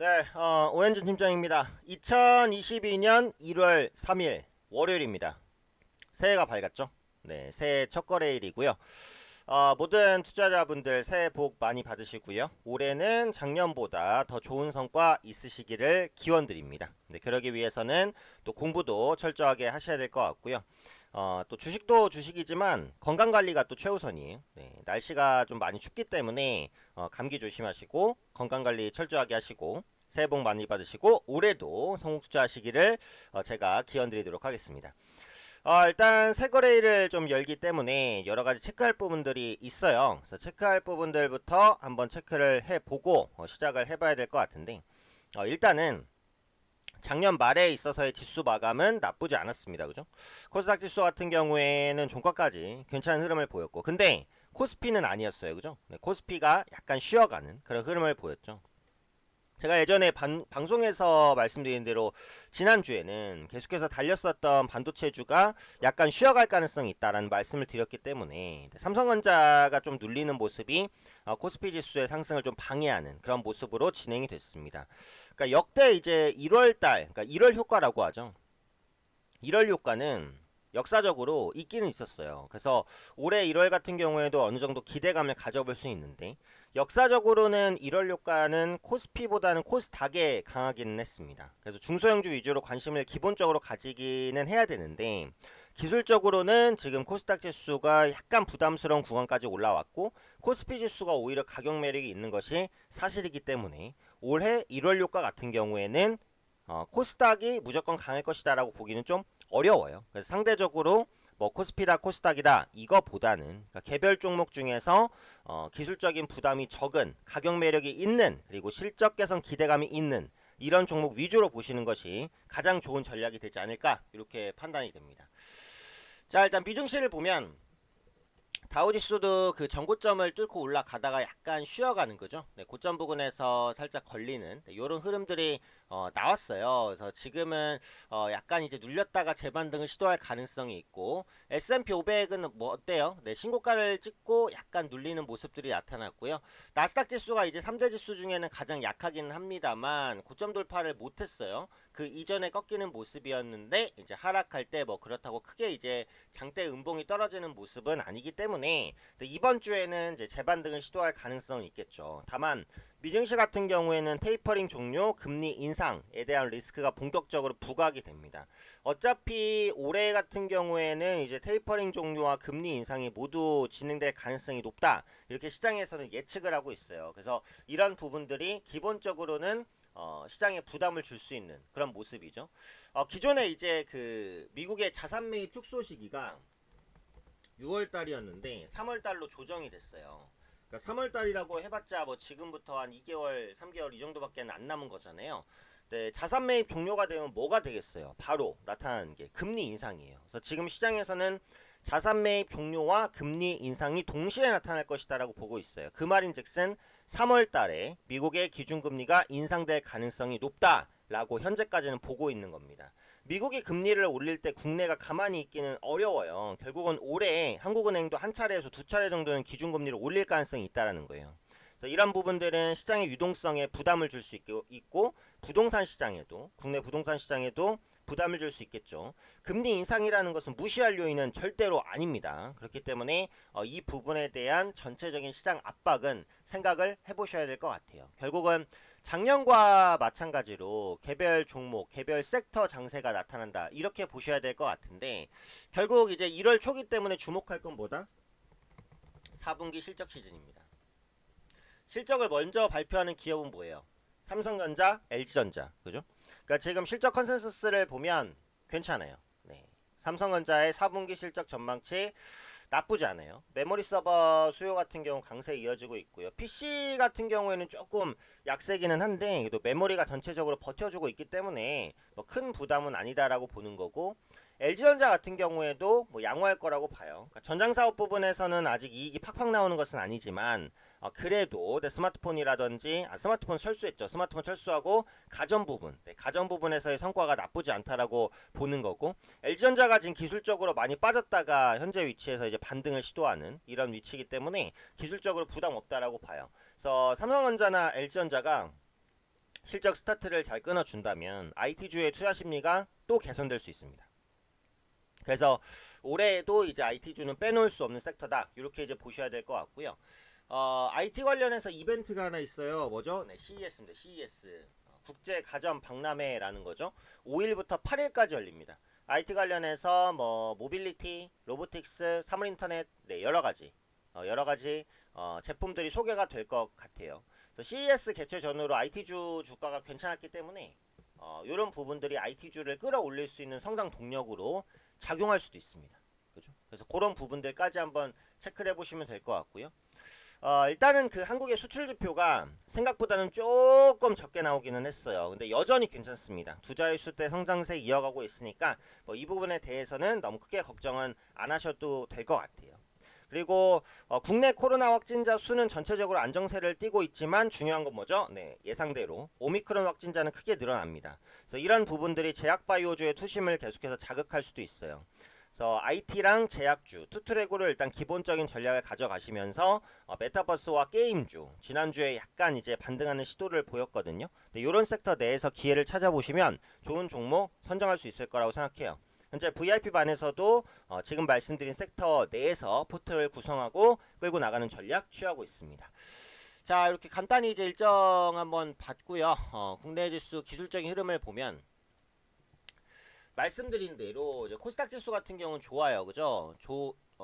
네, 오현준 팀장입니다. 2022년 1월 3일 월요일입니다. 새해가 밝았죠? 네, 새해 첫 거래일이고요. 모든 투자자분들 새해 복 많이 받으시고요. 올해는 작년보다 더 좋은 성과 있으시기를 기원드립니다. 네, 그러기 위해서는 또 공부도 철저하게 하셔야 될 것 같고요. 또 주식도 주식이지만 건강관리가 또 최우선이에요. 네, 날씨가 좀 많이 춥기 때문에 감기 조심하시고 건강관리 철저하게 하시고 새해 복 많이 받으시고 올해도 성공 투자하시기를 제가 기원드리도록 하겠습니다. 일단 새 거래일을 좀 열기 때문에 여러 가지 체크할 부분들이 있어요. 그래서 체크할 부분들부터 한번 체크를 해보고 시작을 해봐야 될 것 같은데 일단은 작년 말에 있어서의 지수 마감은 나쁘지 않았습니다. 그죠? 코스닥 지수 같은 경우에는 종가까지 괜찮은 흐름을 보였고 근데 코스피는 아니었어요. 그죠? 네, 코스피가 약간 쉬어가는 그런 흐름을 보였죠. 제가 예전에 방송에서 말씀드린 대로 지난주에는 계속해서 달렸었던 반도체주가 약간 쉬어갈 가능성이 있다라는 말씀을 드렸기 때문에 삼성전자가 좀 눌리는 모습이 코스피 지수의 상승을 좀 방해하는 그런 모습으로 진행이 됐습니다. 그러니까 역대 이제 1월달, 그러니까 1월 효과라고 하죠. 1월 효과는 역사적으로 있기는 있었어요. 그래서 올해 1월 같은 경우에도 어느 정도 기대감을 가져볼 수 있는데 역사적으로는 1월 효과는 코스피보다는 코스닥에 강하기는 했습니다. 그래서 중소형주 위주로 관심을 기본적으로 가지기는 해야 되는데 기술적으로는 지금 코스닥 지수가 약간 부담스러운 구간까지 올라왔고 코스피 지수가 오히려 가격 매력이 있는 것이 사실이기 때문에 올해 1월 효과 같은 경우에는 코스닥이 무조건 강할 것이다라고 보기는 좀 어려워요. 그래서 상대적으로 뭐 코스피다 코스닥이다 이거보다는 그러니까 개별 종목 중에서 기술적인 부담이 적은 가격 매력이 있는 그리고 실적 개선 기대감이 있는 이런 종목 위주로 보시는 것이 가장 좋은 전략이 되지 않을까 이렇게 판단이 됩니다. 자 일단 미증시를 보면 다우지수도 그 전고점을 뚫고 올라가다가 약간 쉬어가는 거죠. 네, 고점 부근에서 살짝 걸리는 이런 흐름들이 나왔어요. 그래서 지금은 약간 이제 눌렸다가 재반등을 시도할 가능성이 있고 S&P 500은 뭐 어때요? 네, 신고가를 찍고 약간 눌리는 모습들이 나타났고요. 나스닥 지수가 이제 3대 지수 중에는 가장 약하기는 합니다만 고점 돌파를 못했어요. 그 이전에 꺾이는 모습이었는데 이제 하락할 때 뭐 그렇다고 크게 이제 장대 음봉이 떨어지는 모습은 아니기 때문에 이번 주에는 이제 재반등을 시도할 가능성은 있겠죠. 다만 미증시 같은 경우에는 테이퍼링 종료, 금리 인상에 대한 리스크가 본격적으로 부각이 됩니다. 어차피 올해 같은 경우에는 이제 테이퍼링 종료와 금리 인상이 모두 진행될 가능성이 높다. 이렇게 시장에서는 예측을 하고 있어요. 그래서 이런 부분들이 기본적으로는 시장에 부담을 줄 수 있는 그런 모습이죠. 기존에 이제 그 미국의 자산 매입 축소 시기가 6월 달이었는데 3월 달로 조정이 됐어요. 그러니까 3월 달이라고 해봤자 뭐 지금부터 한 2개월, 3개월 이 정도밖에 안 남은 거잖아요. 네, 자산 매입 종료가 되면 뭐가 되겠어요? 바로 나타나는 게 금리 인상이에요. 그래서 지금 시장에서는 자산 매입 종료와 금리 인상이 동시에 나타날 것이다라고 보고 있어요. 그 말인즉슨 3월 달에 미국의 기준금리가 인상될 가능성이 높다라고 현재까지는 보고 있는 겁니다. 미국이 금리를 올릴 때 국내가 가만히 있기는 어려워요. 결국은 올해 한국은행도 한 차례에서 두 차례 정도는 기준금리를 올릴 가능성이 있다라는 거예요. 그래서 이런 부분들은 시장의 유동성에 부담을 줄 수 있고 부동산 시장에도 국내 부동산 시장에도 부담을 줄 수 있겠죠. 금리 인상이라는 것은 무시할 요인은 절대로 아닙니다. 그렇기 때문에 이 부분에 대한 전체적인 시장 압박은 생각을 해보셔야 될 것 같아요. 결국은 작년과 마찬가지로 개별 종목, 개별 섹터 장세가 나타난다. 이렇게 보셔야 될 것 같은데 결국 이제 1월 초기 때문에 주목할 건 뭐다? 4분기 실적 시즌입니다. 실적을 먼저 발표하는 기업은 뭐예요? 삼성전자, LG전자. 그죠? 그러니까 지금 실적 컨센서스를 보면 괜찮아요. 네. 삼성전자의 4분기 실적 전망치 나쁘지 않아요. 메모리 서버 수요 같은 경우 강세 이어지고 있고요. PC 같은 경우에는 조금 약세기는 한데 그래도 메모리가 전체적으로 버텨주고 있기 때문에 뭐 큰 부담은 아니다라고 보는 거고 LG전자 같은 경우에도 뭐 양호할 거라고 봐요. 그러니까 전장 사업 부분에서는 아직 이익이 팍팍 나오는 것은 아니지만 그래도 스마트폰이라든지 스마트폰 철수했죠. 스마트폰 철수하고 가전 부분, 가전 부분에서의 성과가 나쁘지 않다라고 보는 거고 LG전자가 지금 기술적으로 많이 빠졌다가 현재 위치에서 이제 반등을 시도하는 이런 위치이기 때문에 기술적으로 부담 없다라고 봐요. 그래서 삼성전자나 LG전자가 실적 스타트를 잘 끊어준다면 IT주의 투자 심리가 또 개선될 수 있습니다. 그래서 올해에도 이제 IT주는 빼놓을 수 없는 섹터다. 이렇게 이제 보셔야 될 것 같고요. IT 관련해서 이벤트가 하나 있어요. 뭐죠? 네, CES입니다. CES. 국제 가전 박람회라는 거죠. 5일부터 8일까지 열립니다. IT 관련해서 뭐 모빌리티, 로보틱스, 사물 인터넷, 네, 여러 가지 제품들이 소개가 될 것 같아요. 그래서 CES 개최 전후로 IT주 주가가 괜찮았기 때문에 이런 부분들이 IT주를 끌어올릴 수 있는 성장 동력으로 작용할 수도 있습니다. 그죠? 그래서 그런 부분들까지 한번 체크를 해보시면 될 것 같고요. 일단은 그 한국의 수출 지표가 생각보다는 조금 적게 나오기는 했어요. 근데 여전히 괜찮습니다. 두 자릿수대 성장세 이어가고 있으니까 뭐 이 부분에 대해서는 너무 크게 걱정은 안 하셔도 될 것 같아요. 그리고 국내 코로나 확진자 수는 전체적으로 안정세를 띠고 있지만 중요한 건 뭐죠? 네, 예상대로 오미크론 확진자는 크게 늘어납니다. 그래서 이런 부분들이 제약바이오주의 투심을 계속해서 자극할 수도 있어요. 그래서 IT랑 제약주, 투트레고를 일단 기본적인 전략을 가져가시면서 메타버스와 게임주, 지난주에 약간 이제 반등하는 시도를 보였거든요. 이런 섹터 내에서 기회를 찾아보시면 좋은 종목 선정할 수 있을 거라고 생각해요. 현재 VIP반에서도 지금 말씀드린 섹터 내에서 포트를 구성하고 끌고 나가는 전략 취하고 있습니다. 자, 이렇게 간단히 이제 일정 한번 봤고요. 국내 지수 기술적인 흐름을 보면 말씀드린 대로 이제 코스닥 지수 같은 경우는 좋아요. 그죠?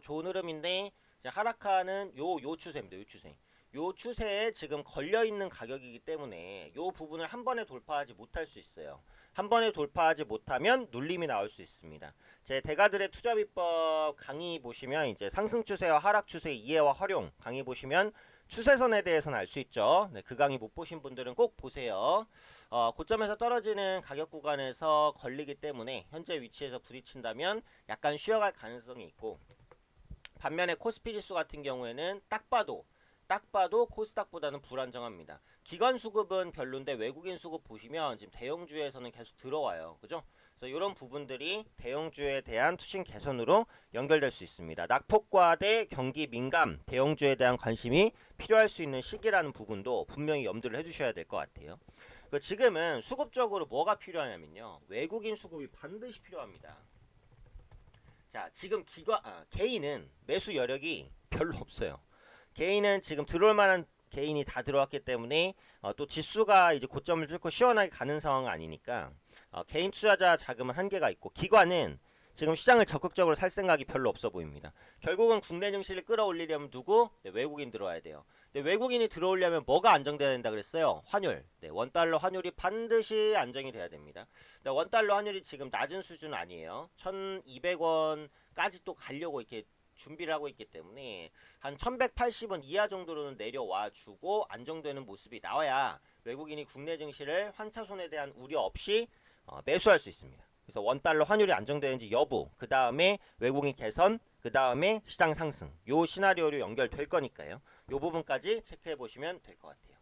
좋은 흐름인데 이제 하락하는 요 추세입니다. 요 추세. 요 추세에 지금 걸려있는 가격이기 때문에 요 부분을 한 번에 돌파하지 못할 수 있어요. 한 번에 돌파하지 못하면 눌림이 나올 수 있습니다. 제 대가들의 투자 비법 강의 보시면 이제 상승 추세와 하락 추세의 이해와 활용 강의 보시면 추세선에 대해서는 알 수 있죠. 네, 그 강의 못 보신 분들은 꼭 보세요. 고점에서 떨어지는 가격 구간에서 걸리기 때문에 현재 위치에서 부딪힌다면 약간 쉬어갈 가능성이 있고, 반면에 코스피 지수 같은 경우에는 딱 봐도 코스닥보다는 불안정합니다. 기관 수급은 별론데 외국인 수급 보시면 지금 대형주에서는 계속 들어와요. 그죠? 그래서 이런 부분들이 대형주에 대한 투신 개선으로 연결될 수 있습니다. 낙폭과대 경기 민감, 대형주에 대한 관심이 필요할 수 있는 시기라는 부분도 분명히 염두를 해주셔야 될 것 같아요. 지금은 수급적으로 뭐가 필요하냐면요, 외국인 수급이 반드시 필요합니다. 자, 지금 개인은 매수 여력이 별로 없어요. 개인은 지금 들어올 만한 개인이 다 들어왔기 때문에 또 지수가 이제 고점을 뚫고 시원하게 가는 상황은 아니니까 개인 투자자 자금은 한계가 있고, 기관은 지금 시장을 적극적으로 살 생각이 별로 없어 보입니다. 결국은 국내 증시를 끌어올리려면 누구? 네, 외국인 들어와야 돼요. 네, 외국인이 들어오려면 뭐가 안정돼야 된다 그랬어요? 환율. 네, 원달러 환율이 반드시 안정이 돼야 됩니다. 네, 원달러 환율이 지금 낮은 수준 아니에요. 1200원까지 또 가려고 이렇게 준비를 하고 있기 때문에 한 1180원 이하 정도로는 내려와 주고 안정되는 모습이 나와야 외국인이 국내 증시를 환차손에 대한 우려 없이 매수할 수 있습니다. 그래서 원달러 환율이 안정되는지 여부, 그 다음에 외국인 개선, 그 다음에 시장 상승, 요 시나리오로 연결될 거니까요. 요 부분까지 체크해 보시면 될 것 같아요.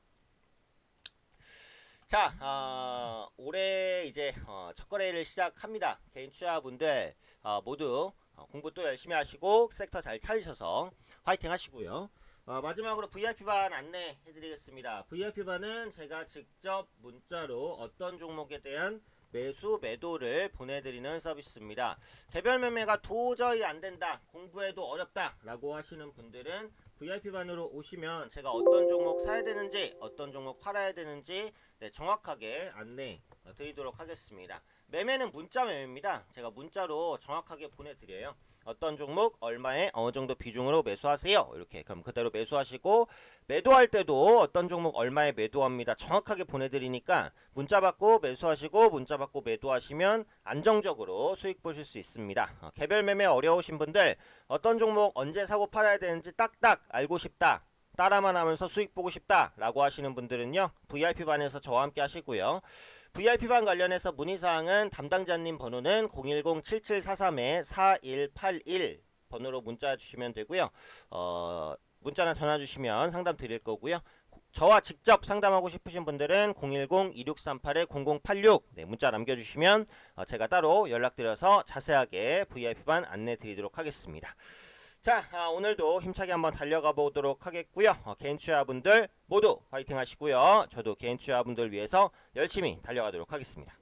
자, 올해 이제 첫 거래를 시작합니다. 개인 투자분들 모두 공부 또 열심히 하시고 섹터 잘 찾으셔서 화이팅 하시고요. 마지막으로 VIP반 안내 해드리겠습니다. VIP반은 제가 직접 문자로 어떤 종목에 대한 매수 매도를 보내드리는 서비스입니다. 개별 매매가 도저히 안된다, 공부해도 어렵다 라고 하시는 분들은 VIP반으로 오시면 제가 어떤 종목 사야 되는지 어떤 종목 팔아야 되는지 정확하게 안내 드리도록 하겠습니다. 매매는 문자 매매입니다. 제가 문자로 정확하게 보내드려요. 어떤 종목 얼마에 어느 정도 비중으로 매수하세요, 이렇게. 그럼 그대로 매수하시고, 매도할 때도 어떤 종목 얼마에 매도합니다 정확하게 보내드리니까 문자 받고 매수하시고 문자 받고 매도하시면 안정적으로 수익 보실 수 있습니다. 개별 매매 어려우신 분들, 어떤 종목 언제 사고 팔아야 되는지 딱딱 알고 싶다, 따라만 하면서 수익 보고 싶다 라고 하시는 분들은요, VIP반에서 저와 함께 하시고요. VIP반 관련해서 문의사항은 담당자님 번호는 010-7743-4181 번호로 문자 주시면 되고요. 문자나 전화 주시면 상담 드릴 거고요. 저와 직접 상담하고 싶으신 분들은 010-2638-0086 문자 남겨주시면 제가 따로 연락드려서 자세하게 VIP반 안내 드리도록 하겠습니다. 자, 오늘도 힘차게 한번 달려가 보도록 하겠고요. 개인 투자분들 모두 화이팅 하시고요. 저도 개인 투자분들 위해서 열심히 달려가도록 하겠습니다.